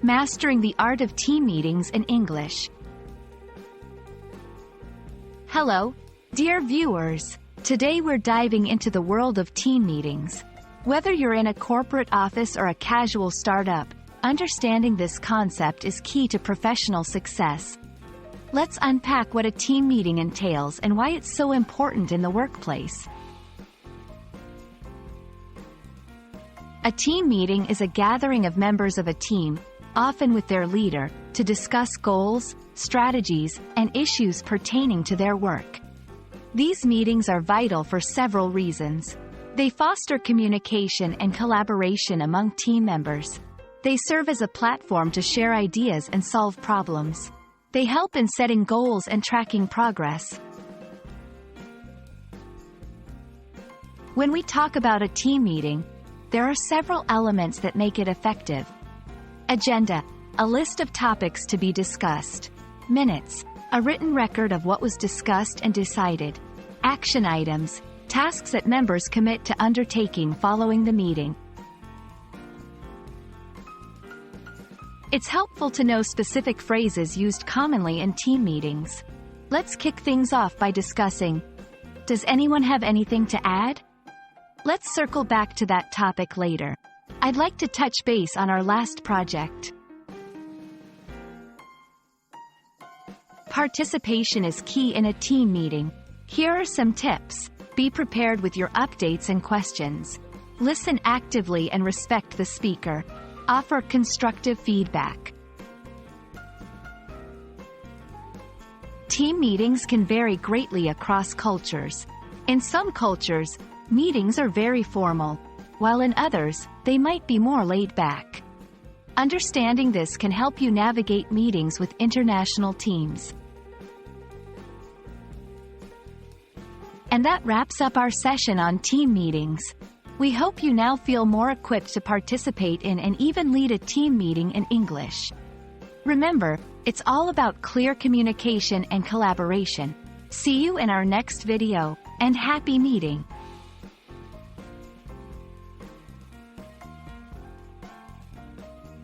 Mastering the art of team meetings in English. Hello, dear viewers. Today we're diving into the world of team meetings. Whether you're in a corporate office or a casual startup, understanding this concept is key to professional success. Let's unpack what a team meeting entails and why it's so important in the workplace. A team meeting is a gathering of members of a team, often with their leader, to discuss goals, strategies, and issues pertaining to their work. These meetings are vital for several reasons. They foster communication and collaboration among team members. They serve as a platform to share ideas and solve problems. They help in setting goals and tracking progress. When we talk about a team meeting, there are several elements that make it effective. Agenda, a list of topics to be discussed. Minutes, a written record of what was discussed and decided. Action items, tasks that members commit to undertaking following the meeting. It's helpful to know specific phrases used commonly in team meetings. Let's kick things off by discussing, does anyone have anything to add? Let's circle back to that topic later. I'd like to touch base on our last project. Participation is key in a team meeting. Here are some tips. Be prepared with your updates and questions. Listen actively and respect the speaker. Offer constructive feedback. Team meetings can vary greatly across cultures. In some cultures, meetings are very formal, while in others, they might be more laid back. Understanding this can help you navigate meetings with international teams. And that wraps up our session on team meetings. We hope you now feel more equipped to participate in and even lead a team meeting in English. Remember, it's all about clear communication and collaboration. See you in our next video, and happy meeting!